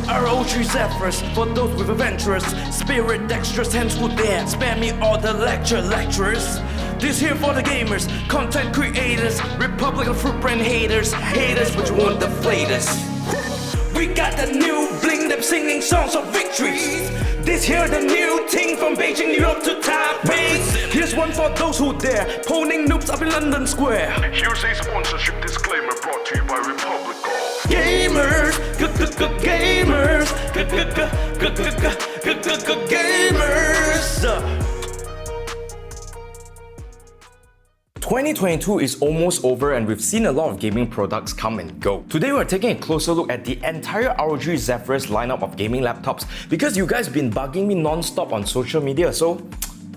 ROG Zephyrus for those with adventurous spirit, dexterous hands who dare spare me all the lecturers. This here for the gamers, content creators, Republican fruit brand haters which want the flaters. We got the new bling, them singing songs of victory. This here the new thing from Beijing, New York to Taipei. Here's one for those who dare, poning noobs up in London Square. Here's a sponsorship disclaimer brought to you by Republic. Gamers, gamers, gamers. 2022 is almost over and we've seen a lot of gaming products come and go. Today we're taking a closer look at the entire ROG Zephyrus lineup of gaming laptops because you guys been bugging me non-stop on social media, so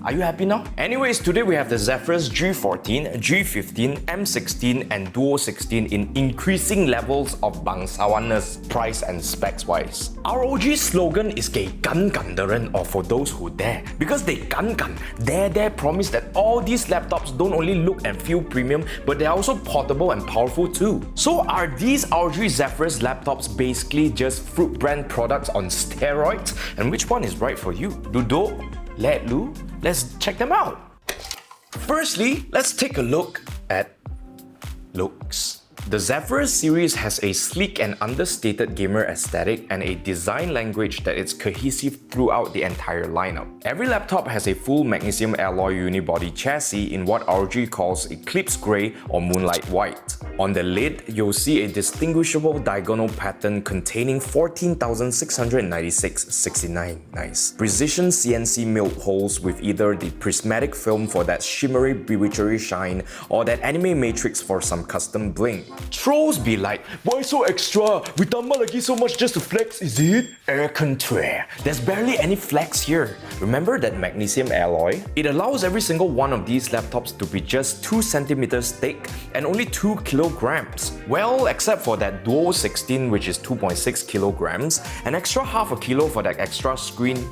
are you happy now? Anyways, today we have the Zephyrus G14, G15, M16 and Duo 16 in increasing levels of bangsawaness, price and specs wise. ROG's slogan is 给敢敢的人 or for those who dare. Because they 敢敢, dare promise that all these laptops don't only look and feel premium, but they're also portable and powerful too. So are these ROG Zephyrus laptops basically just fruit brand products on steroids? And which one is right for you? Ludo? Let Lu? Let's check them out. Firstly, let's take a look at looks. The Zephyrus series has a sleek and understated gamer aesthetic and a design language that is cohesive throughout the entire lineup. Every laptop has a full magnesium alloy unibody chassis in what ROG calls Eclipse Grey or Moonlight White. On the lid, you'll see a distinguishable diagonal pattern containing 14,696.69 nice precision CNC milled holes with either the prismatic film for that shimmery bewitchery shine or that anime matrix for some custom bling. Trolls be like, why so extra? We tambah lagi so much just to flex, is it? Au contraire, there's barely any flex here. Remember that magnesium alloy? It allows every single one of these laptops to be just 2 centimeters thick and only 2 kilograms. Well, except for that Duo 16 which is 2.6 kilograms, an extra half a kilo for that extra screen.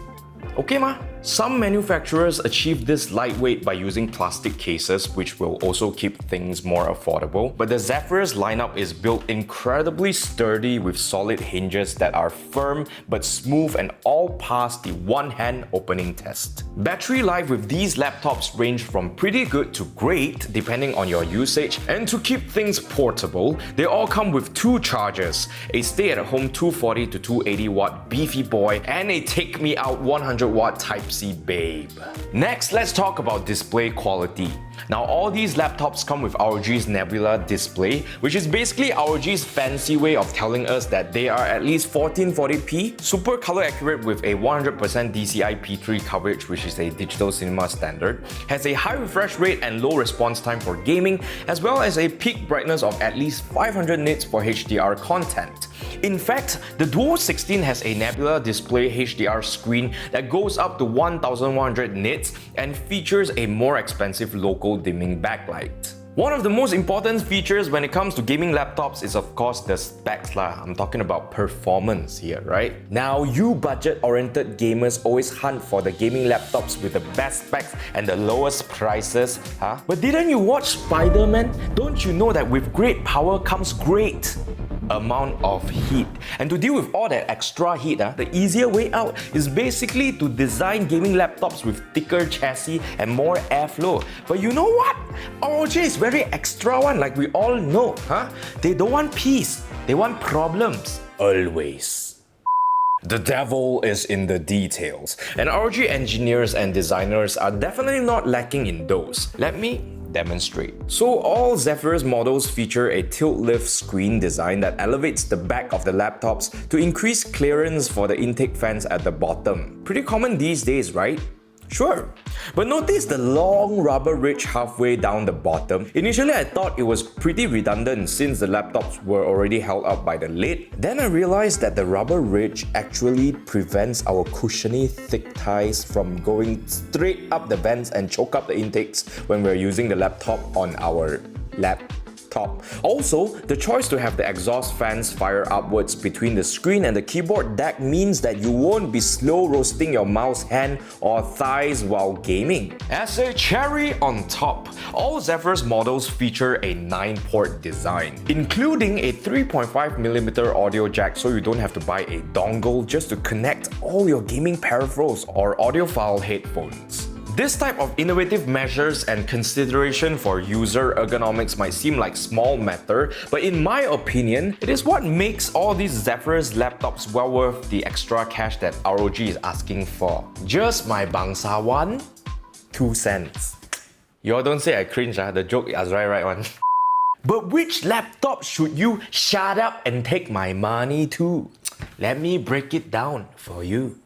Okay ma? Some manufacturers achieve this lightweight by using plastic cases, which will also keep things more affordable. But the Zephyrus lineup is built incredibly sturdy with solid hinges that are firm but smooth and all pass the one-hand opening test. Battery life with these laptops range from pretty good to great depending on your usage, and to keep things portable, they all come with 2 chargers, a stay-at-home 240 to 280 watt beefy boy and a take-me-out 100 watt Type-C babe. Next, let's talk about display quality. Now, all these laptops come with ROG's Nebula display, which is basically ROG's fancy way of telling us that they are at least 1440p, super color accurate with a 100% DCI P3 coverage, which is a digital cinema standard, has a high refresh rate and low response time for gaming, as well as a peak brightness of at least 500 nits for HDR content. In fact, the Duo 16 has a Nebula display HDR screen that goes up to 1100 nits and features a more expensive local dimming backlight. One of the most important features when it comes to gaming laptops is of course the specs lah. I'm talking about performance here, right? Now, you budget-oriented gamers always hunt for the gaming laptops with the best specs and the lowest prices, huh? But didn't you watch Spider-Man? Don't you know that with great power comes great amount of heat? And to deal with all that extra heat, the easier way out is basically to design gaming laptops with thicker chassis and more airflow. But you know what? ROG is very extra one, like we all know, huh? They don't want peace, they want problems. Always. The devil is in the details, and ROG engineers and designers are definitely not lacking in those. Let me demonstrate. So all Zephyrus models feature a tilt-lift screen design that elevates the back of the laptops to increase clearance for the intake fans at the bottom. Pretty common these days, right? Sure. But notice the long rubber ridge halfway down the bottom. Initially, I thought it was pretty redundant since the laptops were already held up by the lid. Then I realized that the rubber ridge actually prevents our cushiony thick ties from going straight up the vents and choke up the intakes when we're using the laptop on our laptop. desktop. Also, the choice to have the exhaust fans fire upwards between the screen and the keyboard deck means that you won't be slow roasting your mouse hand or thighs while gaming. As a cherry on top, all Zephyrus models feature a 9-port design, including a 3.5mm audio jack so you don't have to buy a dongle just to connect all your gaming peripherals or audiophile headphones. This type of innovative measures and consideration for user ergonomics might seem like small matter, but in my opinion, it is what makes all these Zephyrus laptops well worth the extra cash that ROG is asking for. Just my bangsawan, 2 cents. Y'all don't say I cringe, the joke is right one. But which laptop should you shut up and take my money to? Let me break it down for you.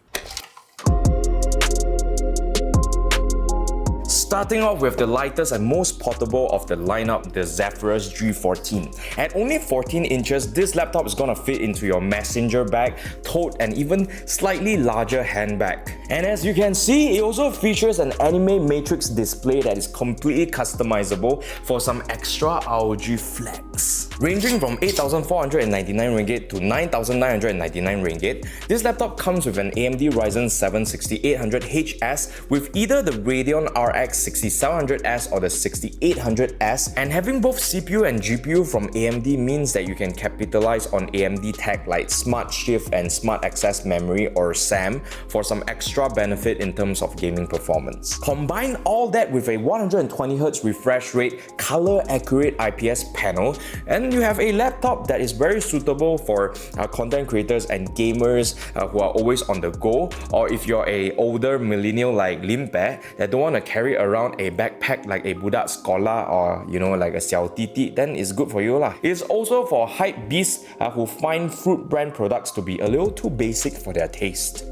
Starting off with the lightest and most portable of the lineup, the Zephyrus G14. At only 14 inches, this laptop is gonna fit into your messenger bag, tote, and even slightly larger handbag. And as you can see, it also features an anime matrix display that is completely customizable for some extra ROG flex. Ranging from 8,499 ringgit to 9,999 ringgit, this laptop comes with an AMD Ryzen 7 6800HS with either the Radeon RX 6700S or the 6800S, and having both CPU and GPU from AMD means that you can capitalize on AMD tech like Smart Shift and Smart Access Memory or SAM for some extra benefit in terms of gaming performance. Combine all that with a 120Hz refresh rate, color accurate IPS panel, and you have a laptop that is very suitable for content creators and gamers who are always on the go, or if you're a older millennial like Limpe that don't want to carry around a backpack like a budak sekolah or like a xiao titi, then it's good for you lah. It's also for hype beasts who find fruit brand products to be a little too basic for their taste.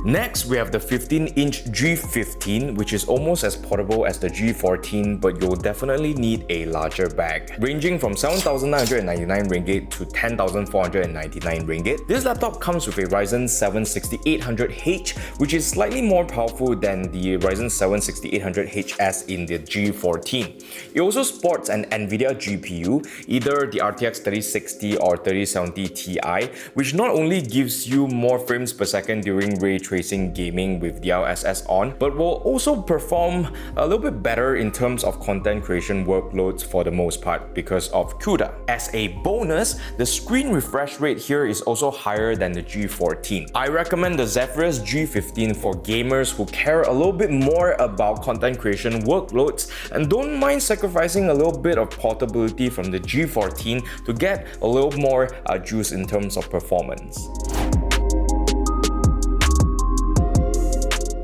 Next, we have the 15-inch G15, which is almost as portable as the G14, but you'll definitely need a larger bag. Ranging from 7,999 ringgit to 10,499 ringgit, this laptop comes with a Ryzen 7 6800H, which is slightly more powerful than the Ryzen 7 6800HS in the G14. It also sports an NVIDIA GPU, either the RTX 3060 or 3070 Ti, which not only gives you more frames per second during ray tracing gaming with DLSS on, but will also perform a little bit better in terms of content creation workloads for the most part because of CUDA. As a bonus, the screen refresh rate here is also higher than the G14. I recommend the Zephyrus G15 for gamers who care a little bit more about content creation workloads and don't mind sacrificing a little bit of portability from the G14 to get a little more juice in terms of performance.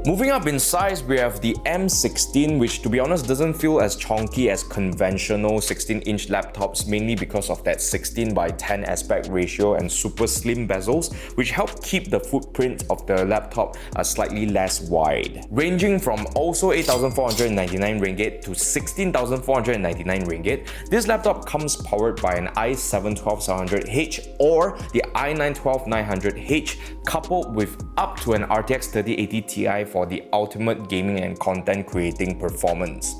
Moving up in size, we have the M16, which to be honest doesn't feel as chunky as conventional 16-inch laptops, mainly because of that 16:10 aspect ratio and super slim bezels, which help keep the footprint of the laptop slightly less wide. Ranging from also 8,499 ringgit to 16,499 ringgit, this laptop comes powered by an i7-12700H or the i9-12900H, coupled with up to an RTX 3080 Ti for the ultimate gaming and content creating performance.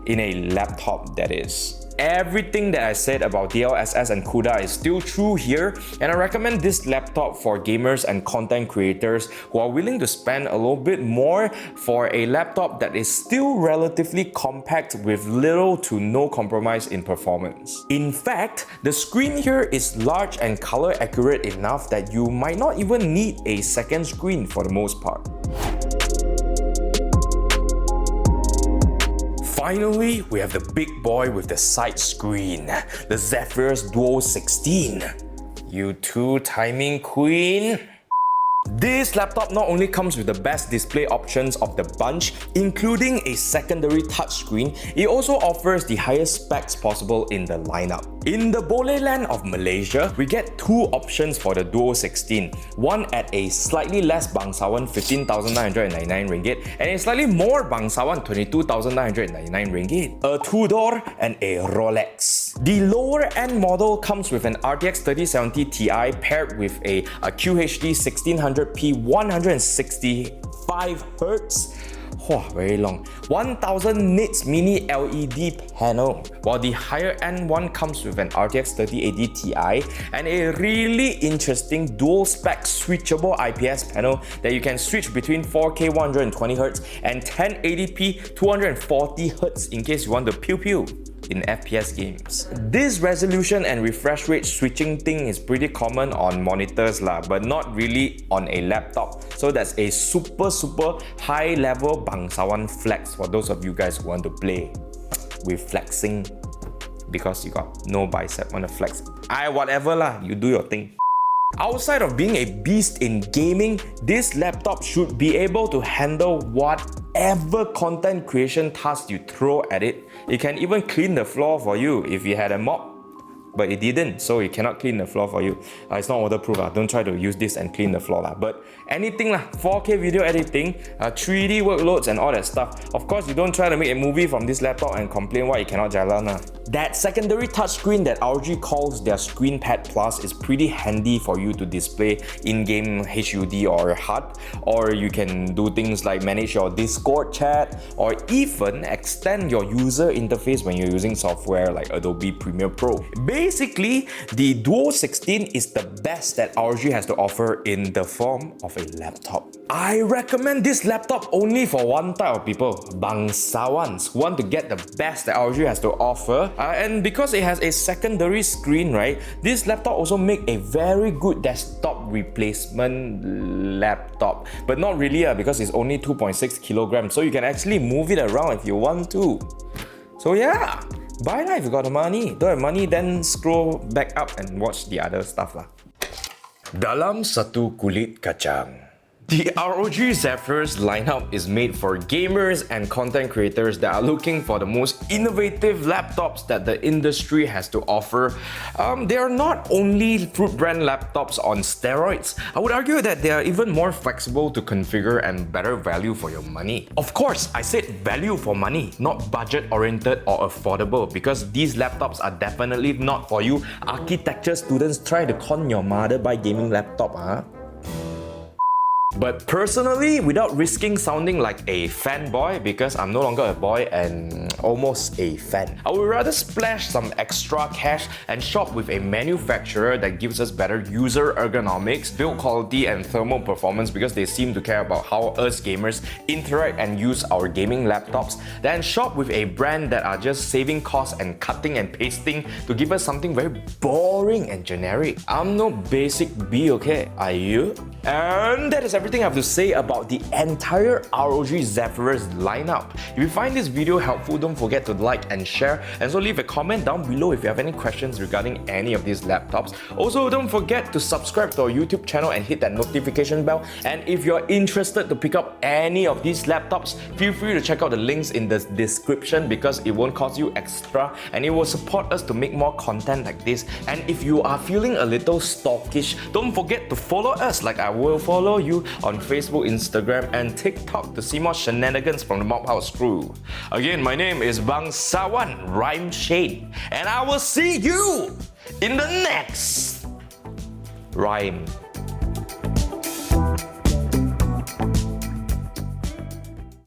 In a laptop, that is. Everything that I said about DLSS and CUDA is still true here, and I recommend this laptop for gamers and content creators who are willing to spend a little bit more for a laptop that is still relatively compact with little to no compromise in performance. In fact, the screen here is large and color accurate enough that you might not even need a second screen for the most part. Finally, we have the big boy with the side screen, the Zephyrus Duo 16. You two timing queen. This laptop not only comes with the best display options of the bunch, including a secondary touchscreen, it also offers the highest specs possible in the lineup. In the Boleh land of Malaysia, we get two options for the Duo 16, one at a slightly less bangsawan 15,999 ringgit and a slightly more bangsawan 22,999 ringgit, a two-door and a Rolex. The lower end model comes with an RTX 3070 Ti paired with a QHD 1600p 165Hz Very long. 1000 nits mini LED panel, while the higher end one comes with an RTX 3080 Ti and a really interesting dual spec switchable IPS panel that you can switch between 4K 120Hz and 1080p 240Hz in case you want to pew pew in FPS games. This resolution and refresh rate switching thing is pretty common on monitors lah, but not really on a laptop. So that's a super high level bangsawan flex for those of you guys who want to play with flexing because you got no bicep on the flex. Whatever lah, you do your thing. Outside of being a beast in gaming, this laptop should be able to handle whatever content creation task you throw at it. It can even clean the floor for you if you had a mop. But it didn't, so it cannot clean the floor for you. It's not waterproof, don't try to use this and clean the floor. But anything, 4K video editing, 3D workloads and all that stuff. Of course, you don't try to make a movie from this laptop and complain why it cannot jalan. That secondary touchscreen that ROG calls their ScreenPad Plus is pretty handy for you to display in-game HUD or HUD, or you can do things like manage your Discord chat, or even extend your user interface when you're using software like Adobe Premiere Pro. Basically, the Duo 16 is the best that ROG has to offer in the form of a laptop. I recommend this laptop only for one type of people, bangsawans, who want to get the best that ROG has to offer. And because it has a secondary screen, right, this laptop also makes a very good desktop replacement laptop. But not really because it's only 2.6 kilograms, so you can actually move it around if you want to. So yeah, buy lah if you got the money. Don't have money, then scroll back up and watch the other stuff lah. Dalam satu kulit kacang. The ROG Zephyrus lineup is made for gamers and content creators that are looking for the most innovative laptops that the industry has to offer. They are not only fruit brand laptops on steroids. I would argue that they are even more flexible to configure and better value for your money. Of course, I said value for money, not budget-oriented or affordable, because these laptops are definitely not for you architecture students trying to con your mother buy gaming laptop. But personally, without risking sounding like a fanboy, because I'm no longer a boy and almost a fan, I would rather splash some extra cash and shop with a manufacturer that gives us better user ergonomics, build quality and thermal performance, because they seem to care about how us gamers interact and use our gaming laptops, than shop with a brand that are just saving costs and cutting and pasting to give us something very boring and generic. I'm no basic B, okay? Are you? And that is everything I have to say about the entire ROG Zephyrus lineup. If you find this video helpful, don't forget to like and share, and so leave a comment down below if you have any questions regarding any of these laptops. Also, don't forget to subscribe to our YouTube channel and hit that notification bell. And if you're interested to pick up any of these laptops, feel free to check out the links in the description, because it won't cost you extra and it will support us to make more content like this. And if you are feeling a little stalkish, don't forget to follow us like I will follow you on Facebook, Instagram and TikTok to see more shenanigans from the Mob House crew. Again, my name is Bangsawan Rhyme Shane, and I will see you in the next Rhyme